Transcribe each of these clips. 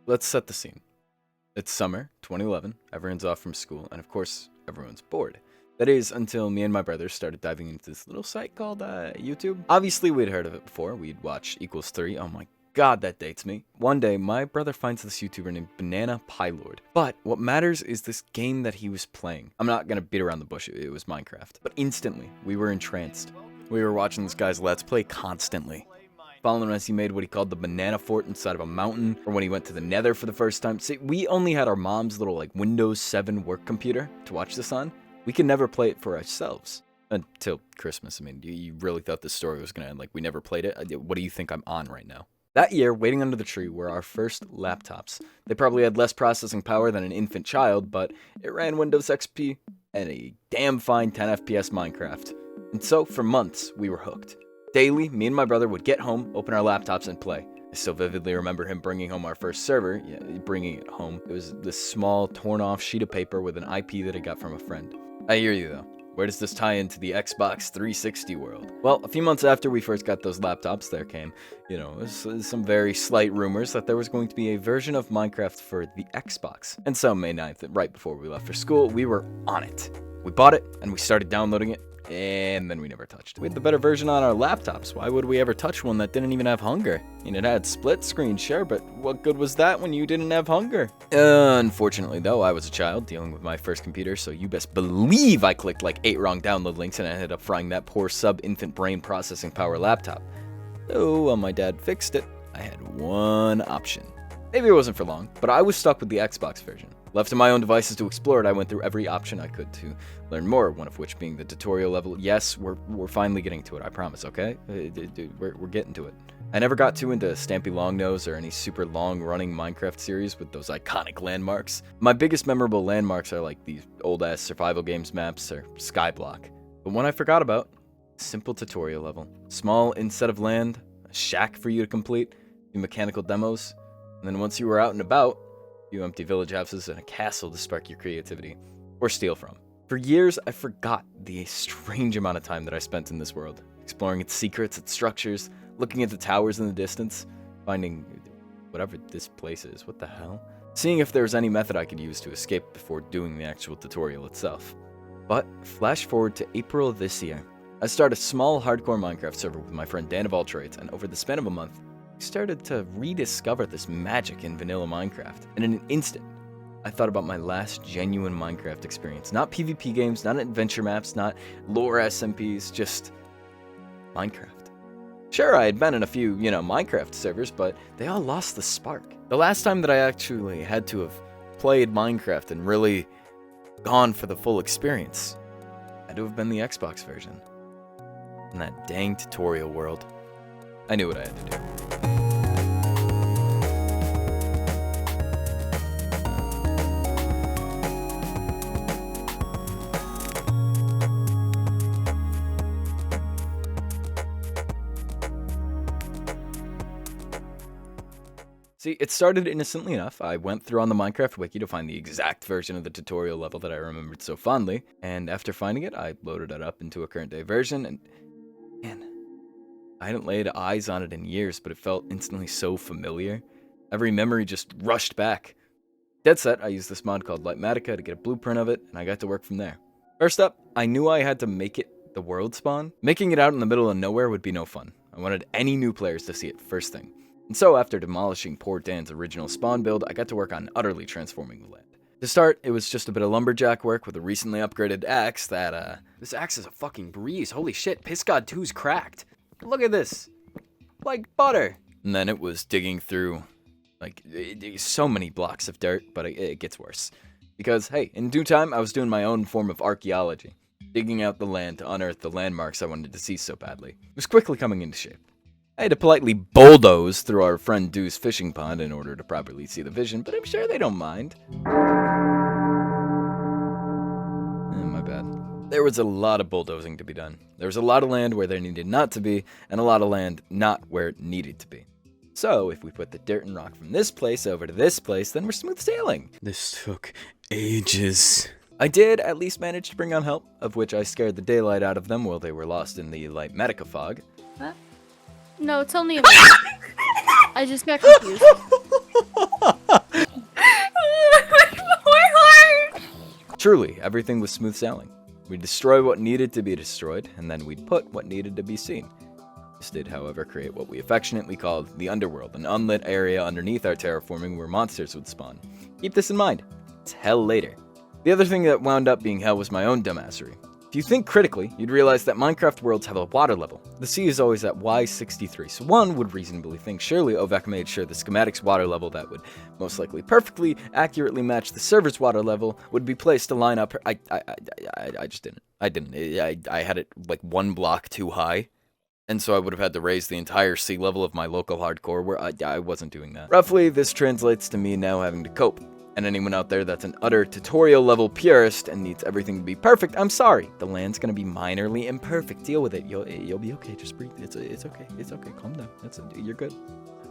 let's set the scene. It's summer, 2011, everyone's off from school, and of course, everyone's bored. That is, until me and my brother started diving into this little site called YouTube. Obviously, we'd heard of it before. We'd watch Equals 3. Oh my god, that dates me. One day, my brother finds this YouTuber named Banana Pylord. But what matters is this game that he was playing. I'm not gonna beat around the bush, it was Minecraft. But instantly, we were entranced. We were watching this guy's Let's Play constantly. Following as he made what he called the banana fort inside of a mountain, or when he went to the nether for the first time. See, we only had our mom's little Windows 7 work computer to watch this on. We could never play it for ourselves. Until Christmas. I mean, you really thought this story was gonna end like we never played it? What do you think I'm on right now? That year, waiting under the tree were our first laptops. They probably had less processing power than an infant child, but it ran Windows XP and a damn fine 10 FPS Minecraft. And so, for months, we were hooked. Daily, me and my brother would get home, open our laptops, and play. I still vividly remember him bringing home our first server. Yeah, bringing it home. It was this small, torn-off sheet of paper with an IP that I got from a friend. I hear you, though. Where does this tie into the Xbox 360 world? Well, a few months after we first got those laptops, there came, some very slight rumors that there was going to be a version of Minecraft for the Xbox. And so, May 9th, right before we left for school, we were on it. We bought it, and we started downloading it. And then we never touched it. We had the better version on our laptops. Why would we ever touch one that didn't even have hunger? It had split screen, sure, but what good was that when you didn't have hunger? Unfortunately, though, I was a child dealing with my first computer, so you best believe I clicked 8 wrong download links and I ended up frying that poor sub-infant brain processing power laptop. So, while my dad fixed it, I had one option. Maybe it wasn't for long, but I was stuck with the Xbox version. Left to my own devices to explore it, I went through every option I could to learn more, one of which being the tutorial level. Yes, we're finally getting to it, I promise, okay? We're getting to it. I never got too into Stampy Longnose or any super long-running Minecraft series with those iconic landmarks. My biggest memorable landmarks are these old-ass survival games maps or Skyblock. But one I forgot about, simple tutorial level. Small instead of land, a shack for you to complete, do mechanical demos, and then once you were out and about, few empty village houses and a castle to spark your creativity, or steal from. For years, I forgot the strange amount of time that I spent in this world, exploring its secrets, its structures, looking at the towers in the distance, finding whatever this place is, what the hell? Seeing if there was any method I could use to escape before doing the actual tutorial itself. But, flash forward to April of this year. I started a small hardcore Minecraft server with my friend Dan of All Trades, and over the span of a month, started to rediscover this magic in vanilla Minecraft. And in an instant, I thought about my last genuine Minecraft experience. Not PvP games, not adventure maps, not lore SMPs, just Minecraft. Sure, I had been in a few, Minecraft servers, but they all lost the spark. The last time that I actually had to have played Minecraft and really gone for the full experience had to have been the Xbox version. In that dang tutorial world. I knew what I had to do. See, it started innocently enough. I went through on the Minecraft wiki to find the exact version of the tutorial level that I remembered so fondly, and after finding it, I loaded it up into a current day version, and man, I hadn't laid eyes on it in years, but it felt instantly so familiar. Every memory just rushed back. Dead set, I used this mod called Lightmatica to get a blueprint of it, and I got to work from there. First up, I knew I had to make it the world spawn. Making it out in the middle of nowhere would be no fun. I wanted any new players to see it first thing. And so after demolishing poor Dan's original spawn build, I got to work on utterly transforming the land. To start, it was just a bit of lumberjack work with a recently upgraded axe that, This axe is a fucking breeze, holy shit, Piss God 2's cracked. Look at this, like butter. And then it was digging through, so many blocks of dirt, but it gets worse. Because, hey, in due time, I was doing my own form of archaeology, digging out the land to unearth the landmarks I wanted to see so badly. It was quickly coming into shape. I had to politely bulldoze through our friend Dew's fishing pond in order to properly see the vision, but I'm sure they don't mind. My bad. There was a lot of bulldozing to be done. There was a lot of land where there needed not to be, and a lot of land not where it needed to be. So, if we put the dirt and rock from this place over to this place, then we're smooth sailing. This took ages. I did at least manage to bring on help, of which I scared the daylight out of them while they were lost in the Lightmatica fog. Huh? No, it's only a minute. I just got confused. Truly, everything was smooth sailing. We'd destroy what needed to be destroyed, and then we'd put what needed to be seen. This did, however, create what we affectionately called the Underworld, an unlit area underneath our terraforming where monsters would spawn. Keep this in mind. It's hell later. The other thing that wound up being hell was my own dumbassery. If you think critically, you'd realize that Minecraft worlds have a water level. The sea is always at Y63, so one would reasonably think surely Oveq made sure the schematic's water level that would most likely perfectly, accurately match the server's water level would be placed to line up. I just didn't. I had it like one block too high. And so I would have had to raise the entire sea level of my local hardcore where I wasn't doing that. Roughly, this translates to me now having to cope. And anyone out there that's an utter tutorial level purist and needs everything to be perfect, I'm sorry. The land's gonna be minorly imperfect. Deal with it. You'll be okay. Just breathe. It's okay. It's okay. Calm down. You're good.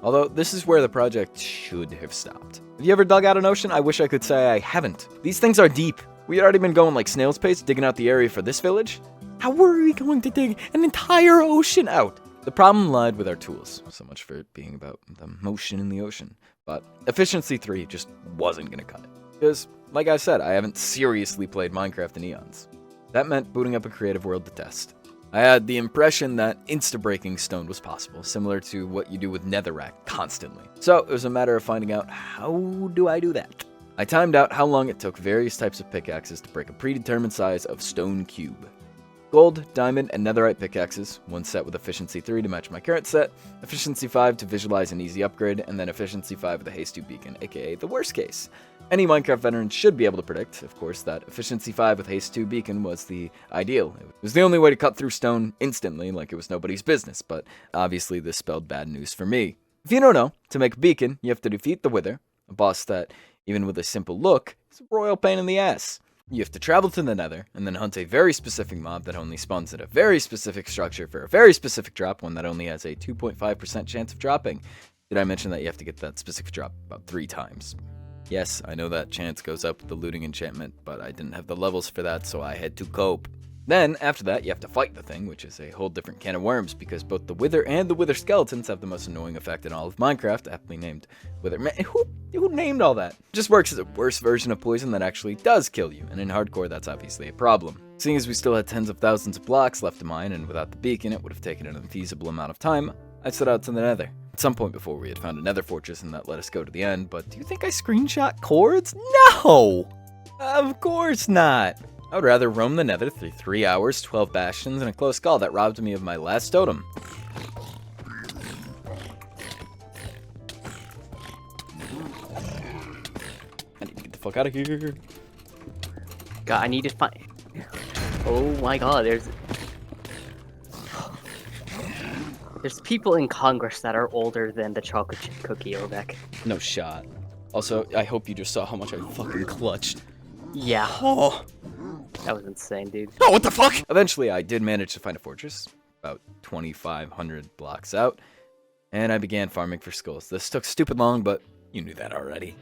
Although this is where the project should have stopped. Have you ever dug out an ocean? I wish I could say I haven't. These things are deep. We had already been going like snail's pace digging out the area for this village. How were we going to dig an entire ocean out? The problem lied with our tools. So much for it being about the motion in the ocean. But efficiency 3 just wasn't going to cut it. Because, like I said, I haven't seriously played Minecraft in eons. That meant booting up a creative world to test. I had the impression that insta-breaking stone was possible, similar to what you do with netherrack constantly. So it was a matter of finding out, how do I do that? I timed out how long it took various types of pickaxes to break a predetermined size of stone cube. Gold, diamond, and netherite pickaxes, one set with efficiency 3 to match my current set, efficiency 5 to visualize an easy upgrade, and then efficiency 5 with a haste 2 beacon, aka the worst case. Any Minecraft veteran should be able to predict, of course, that efficiency 5 with haste 2 beacon was the ideal. It was the only way to cut through stone instantly, like it was nobody's business, but obviously this spelled bad news for me. If you don't know, to make a beacon, you have to defeat the Wither, a boss that, even with a simple look, is a royal pain in the ass. You have to travel to the nether, and then hunt a very specific mob that only spawns at a very specific structure for a very specific drop, one that only has a 2.5% chance of dropping. Did I mention that you have to get that specific drop about 3 times? Yes, I know that chance goes up with the looting enchantment, but I didn't have the levels for that, so I had to cope. Then, after that, you have to fight the thing, which is a whole different can of worms, because both the Wither and the Wither skeletons have the most annoying effect in all of Minecraft, aptly named Wither. Man, who named all that? It just works as a worse version of poison that actually does kill you, and in hardcore that's obviously a problem. Seeing as we still had tens of thousands of blocks left to mine, and without the beacon it would have taken an unfeasible amount of time, I set out to the nether. At some point before we had found a nether fortress and that let us go to the end, but do you think I screenshot cords? No! Of course not! I would rather roam the nether through 3 hours, 12 bastions, and a close call that robbed me of my last totem. I need to get the fuck out of here. God, I need to find... Oh my god, there's people in Congress that are older than the chocolate chip cookie, Oveq. No shot. Also, I hope you just saw how much I fucking clutched. Yeah. Oh. That was insane, dude. Oh, what the fuck? Eventually, I did manage to find a fortress, about 2,500 blocks out, and I began farming for skulls. This took stupid long, but you knew that already.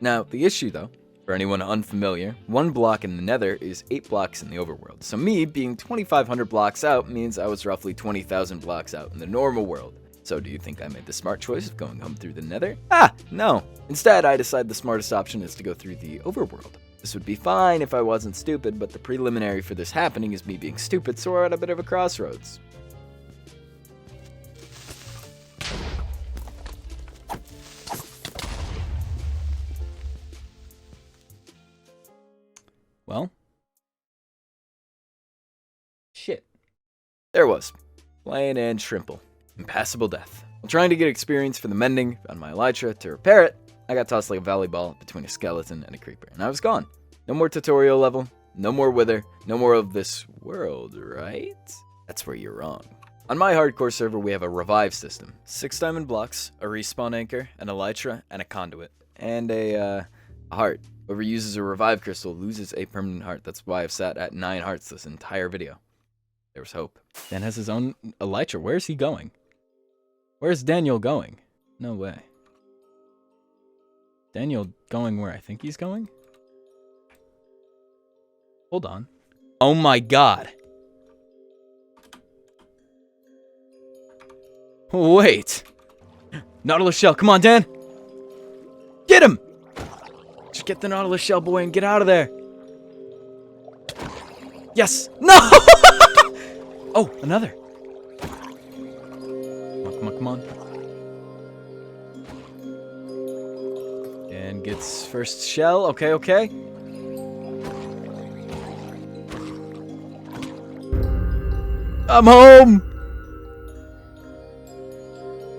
Now, the issue, though, for anyone unfamiliar, 1 block in the nether is 8 blocks in the overworld. So me being 2,500 blocks out means I was roughly 20,000 blocks out in the normal world. So do you think I made the smart choice of going home through the nether? Ah, no. Instead, I decided the smartest option is to go through the overworld. This would be fine if I wasn't stupid, but the preliminary for this happening is me being stupid, so we're at a bit of a crossroads. Well, shit. There it was. Plain and shrimple. Impassable death. While trying to get experience for the mending on my elytra to repair it, I got tossed like a volleyball between a skeleton and a creeper, and I was gone. No more tutorial level, no more wither, no more of this world, right? That's where you're wrong. On my hardcore server, we have a revive system. 6 diamond blocks, a respawn anchor, an elytra, and a conduit. And a heart. Whoever uses a revive crystal loses a permanent heart. That's why I've sat at 9 hearts this entire video. There was hope. Dan has his own elytra. Where's he going? Where's Daniel going? No way. Daniel going where I think he's going? Hold on. Oh my god. Wait. Nautilus shell. Come on, Dan. Get him! Just get the Nautilus shell, boy, and get out of there. Yes! No! Oh, another. Come on, come on. And gets first shell. Okay, okay. I'm home!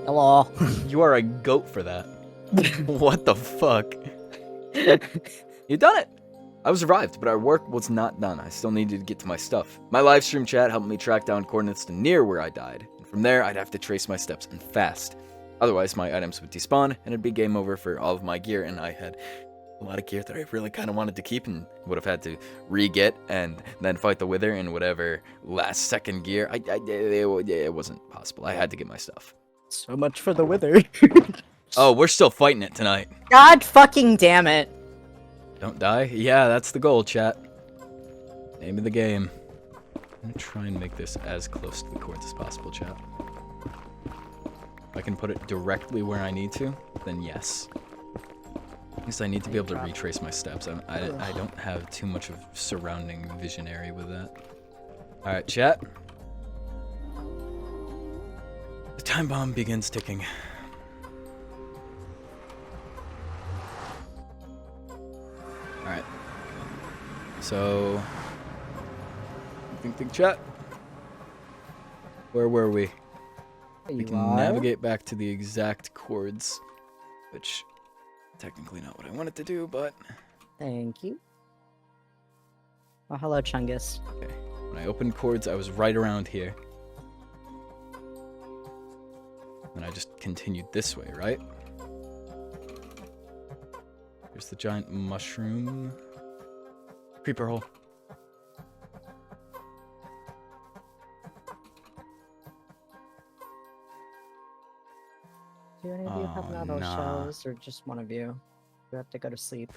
Hello. You are a goat for that. What the fuck? You done it! I was arrived, but our work was not done. I still needed to get to my stuff. My live stream chat helped me track down coordinates to near where I died. And from there, I'd have to trace my steps and fast. Otherwise, my items would despawn, and it'd be game over for all of my gear, and I had a lot of gear that I really kind of wanted to keep and would have had to re-get and then fight the Wither in whatever last second gear. It wasn't possible. I had to get my stuff. So much for the Wither. Oh, we're still fighting it tonight. God fucking damn it. Don't die? Yeah, that's the goal, chat. Name of the game. I'm gonna try and make this as close to the cords as possible, chat. If I can put it directly where I need to, then yes. Because I need to be able to retrace my steps. I don't have too much of surrounding visionary with that. Alright, chat. The time bomb begins ticking. Alright. So... Think, chat. Where were we? We can navigate back to the exact chords, which technically not what I wanted to do, but... Thank you. Oh, hello, Chungus. Okay. When I opened chords, I was right around here. And I just continued this way, right? Here's the giant mushroom. Creeper hole. Do any of you have Nautilus shells, or just one of you? You have to go to sleep.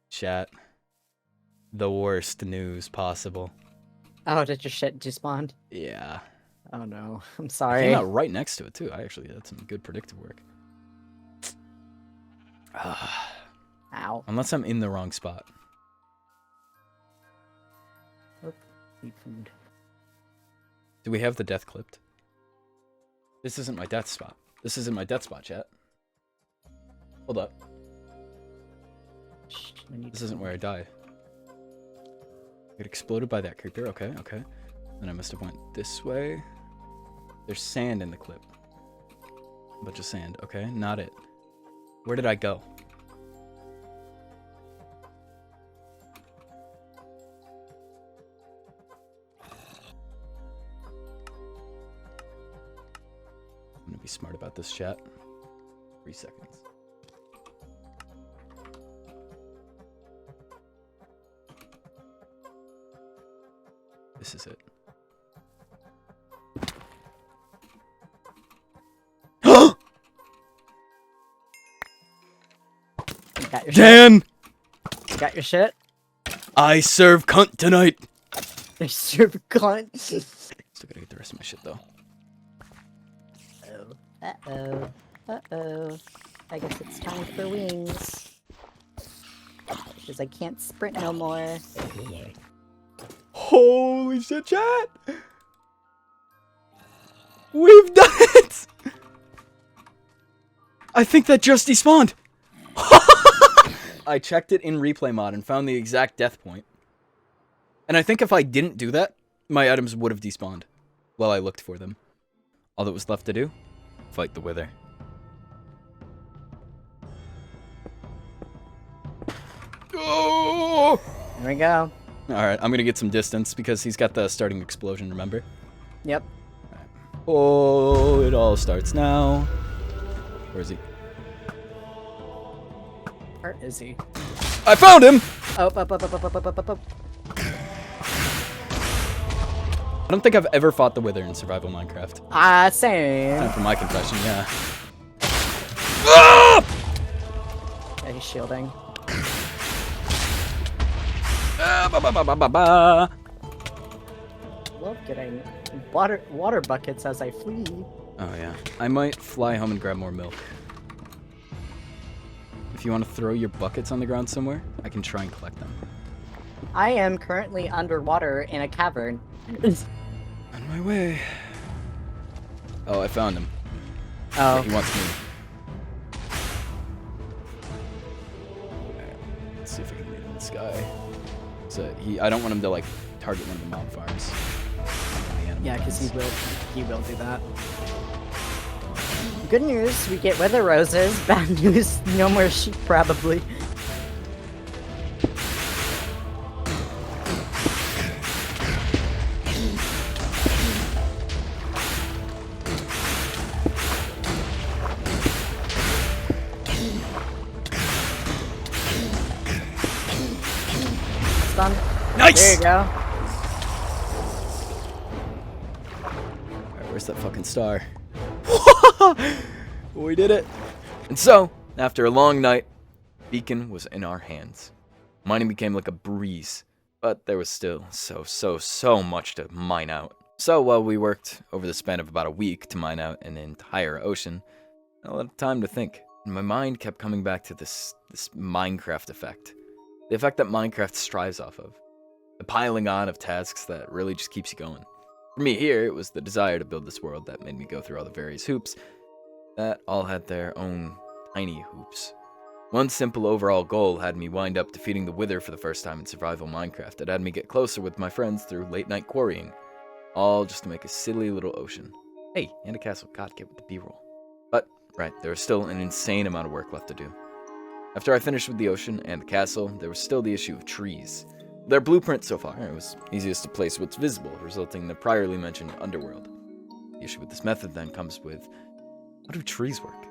Chat. The worst news possible. Oh, did your shit despawn? Yeah. Oh no, I'm I sorry. came out right next to it, too. I actually had some good predictive work. Ow. Unless I'm in the wrong spot. Oh, eat food. Do we have the death clipped? This isn't my death spot. This isn't my death spot, chat. Hold up. Shh, This isn't where I died. I got exploded by that creeper. Okay, okay. Then I must have went this way. There's sand in the clip. A bunch of sand. Okay, not it. Where did I go? I'm gonna be smart about this, chat. 3 seconds. This is it. Got your Dan! shit? Got your shit? I serve cunt tonight! They serve cunt. Still gotta get the rest of my shit, though. Uh-oh. Uh-oh. I guess it's time for wings. Because I can't sprint no more. Holy shit, chat! We've done it! I think that just despawned! I checked it in replay mod and found the exact death point. And I think if I didn't do that, my items would have despawned while I looked for them. All that was left to do? Fight the Wither. Oh! Here we go. Alright, I'm gonna get some distance because he's got the starting explosion, remember? Yep. Right. Oh, it all starts now. Where is he? Where is he? I found him! Up, up, up, up, up, up, up, up, up. I don't think I've ever fought the Wither in survival Minecraft. Same. Time for my confession, yeah. Yeah, he's shielding. Love getting water buckets as I flee. Oh yeah. I might fly home and grab more milk. if you want to throw your buckets on the ground somewhere, I can try and collect them. I am currently underwater in a cavern. On my way. Oh, I found him. Oh. Yeah, he wants me. Alright, let's see if I can lead him in the sky. So I don't want him to like target one of the mob farms. Yeah, because he will do that. Good news, we get wither roses. Bad news, no more sheep probably. Done. Nice! There you go. Alright, where's that fucking star? We did it! And so, after a long night, beacon was in our hands. Mining became like a breeze, but there was still so much to mine out. So while we worked over the span of about a week to mine out an entire ocean, I had a lot of time to think. And my mind kept coming back to this Minecraft effect. The effect that Minecraft strives off of. The piling on of tasks that really just keeps you going. For me here, it was the desire to build this world that made me go through all the various hoops that all had their own tiny hoops. One simple overall goal had me wind up defeating the Wither for the first time in survival Minecraft. It had me get closer with my friends through late night quarrying. All just to make a silly little ocean. Hey, and a castle. God, get with the B-roll. But, right, there was still an insane amount of work left to do. After I finished with the ocean and the castle, there was still the issue of trees. Their blueprint so far, it was easiest to place what's visible, resulting in the priorly mentioned underworld. The issue with this method then comes with, how do trees work?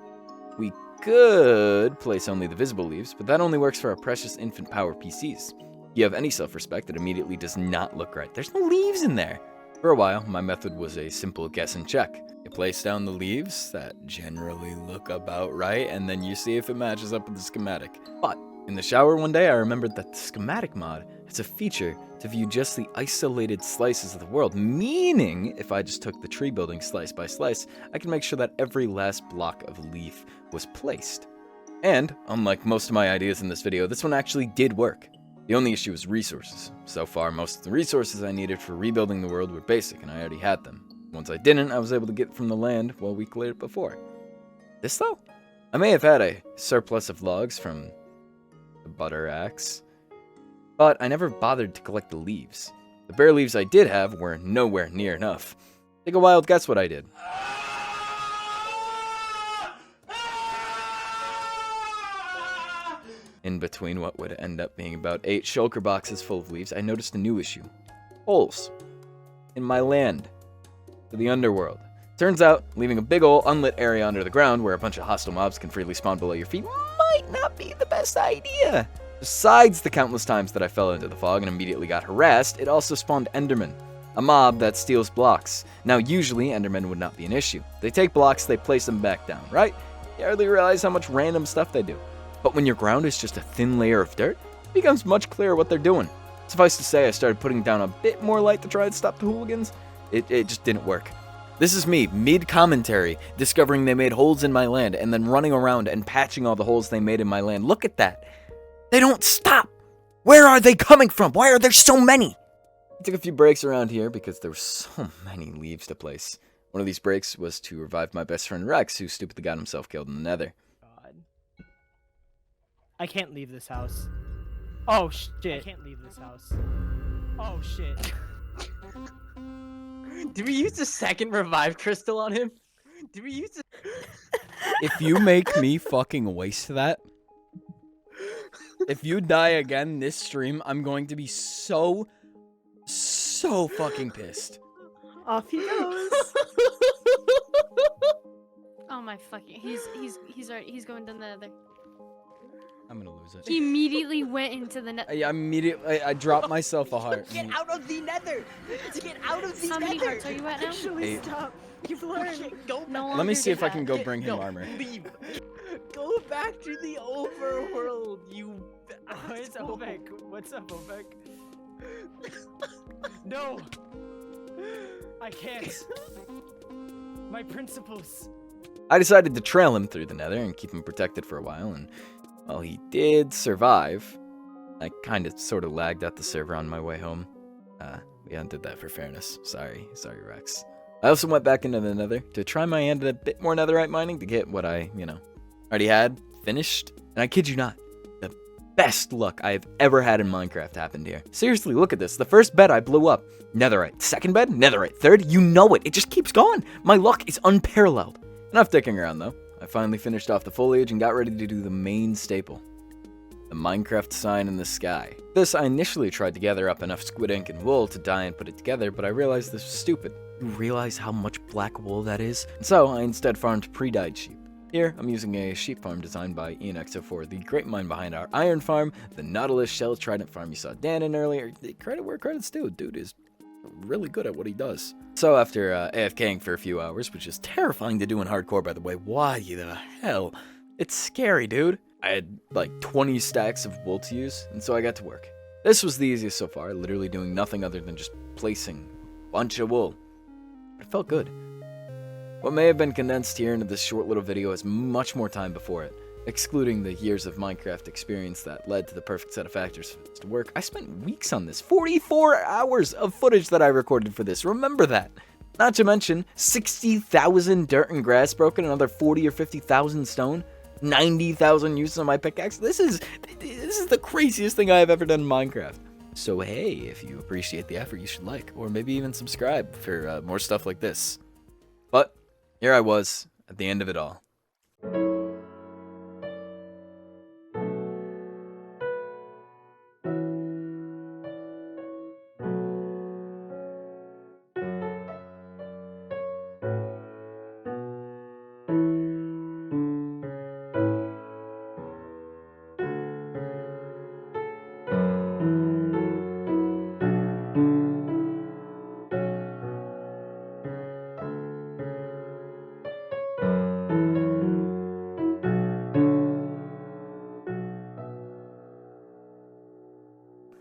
We could place only the visible leaves, but that only works for our precious infant power PCs. If you have any self-respect, it immediately does not look right. There's no leaves in there! For a while, my method was a simple guess and check. You place down the leaves that generally look about right, and then you see if it matches up with the schematic. But in the shower one day, I remembered that the schematic mod has a feature to view just the isolated slices of the world, meaning if I just took the tree building slice by slice, I can make sure that every last block of leaf was placed. And, unlike most of my ideas in this video, this one actually did work. The only issue was resources. So far, most of the resources I needed for rebuilding the world were basic, and I already had them. Once I didn't, I was able to get from the land while we cleared it before. This though? I may have had a surplus of logs from the butter axe, but I never bothered to collect the leaves. The bare leaves I did have were nowhere near enough. Take a wild guess what I did. In between what would end up being about 8 shulker boxes full of leaves, I noticed a new issue. Holes. In my land. For the underworld. Turns out, leaving a big ol' unlit area under the ground where a bunch of hostile mobs can freely spawn below your feet might not be the best idea. Besides the countless times that I fell into the fog and immediately got harassed, it also spawned Endermen. A mob that steals blocks. Now usually, Endermen would not be an issue. They take blocks, they place them back down, right? You hardly realize how much random stuff they do. But when your ground is just a thin layer of dirt, it becomes much clearer what they're doing. Suffice to say, I started putting down a bit more light to try and stop the hooligans. It just didn't work. This is me, mid-commentary, discovering they made holes in my land, and then running around and patching all the holes they made in my land. Look at that! They don't stop! Where are they coming from? Why are there so many? I took a few breaks around here because there were so many leaves to place. One of these breaks was to revive my best friend Rex, who stupidly got himself killed in the nether. God. I can't leave this house. Oh shit. I can't leave this house. Oh shit. Did we use the second revive crystal on him? Did we use the... If you make me fucking waste that, if you die again this stream, I'm going to be so fucking pissed. Off he goes. Oh my fucking! He's going down the other. I'm gonna lose it. He immediately went into the net. I dropped myself a heart. Get out of the nether! To get out of the How many nether! hearts are you at now? Actually, 8. stop. You've learned. Go No back. Let me longer see if I get can that. go bring him armor. Leave. Go back to the overworld, you... Where's Oveq? What's up, Oveq? No! I can't. My principles. I decided to trail him through the nether and keep him protected for a while, and Well, he did survive. I kind of sort of lagged out the server on my way home. We undid that for fairness. Sorry, Rex. I also went back into the nether to try my hand at a bit more netherite mining to get what I, already had finished. And I kid you not, the best luck I have ever had in Minecraft happened here. Seriously, look at this. The first bed I blew up, netherite. Second bed, netherite. Third, you know it. It just keeps going. My luck is unparalleled. Enough dicking around, though. I finally finished off the foliage and got ready to do the main staple. The Minecraft sign in the sky. This, I initially tried to gather up enough squid ink and wool to dye and put it together, but I realized this was stupid. You realize how much black wool that is? And so, I instead farmed pre-dyed sheep. Here, I'm using a sheep farm designed by Ian-X04, the great mind behind our iron farm, the Nautilus Shell Trident farm you saw Dan in earlier. Credit where credit's due, dude is really good at what he does. So after AFKing for a few hours, which is terrifying to do in hardcore, by the way, why the hell? It's scary, dude. I had like 20 stacks of wool to use, and so I got to work. This was the easiest so far, literally doing nothing other than just placing a bunch of wool. But it felt good. What may have been condensed here into this short little video has much more time before it. Excluding the years of Minecraft experience that led to the perfect set of factors for this to work, I spent weeks on this. 44 hours of footage that I recorded for this, remember that! Not to mention, 60,000 dirt and grass broken, another 40 or 50,000 stone. 90,000 uses on my pickaxe. This is the craziest thing I have ever done in Minecraft. So hey, if you appreciate the effort, you should like, or maybe even subscribe for more stuff like this. But here I was, at the end of it all.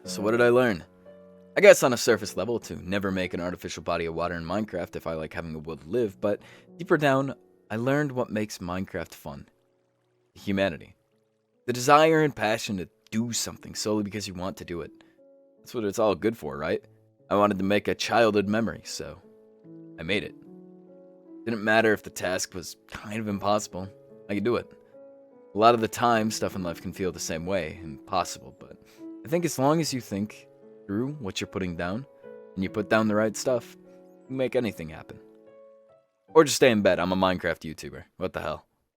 So what did I learn? I guess on a surface level to never make an artificial body of water in Minecraft if I like having a will to live, but deeper down, I learned what makes Minecraft fun. Humanity. The desire and passion to do something solely because you want to do it. That's what it's all good for, right? I wanted to make a childhood memory, so I made it. Didn't matter if the task was kind of impossible. I could do it. A lot of the time, stuff in life can feel the same way, impossible, but I think as long as you think through what you're putting down, and you put down the right stuff, you can make anything happen. Or just stay in bed. I'm a Minecraft YouTuber. What the hell?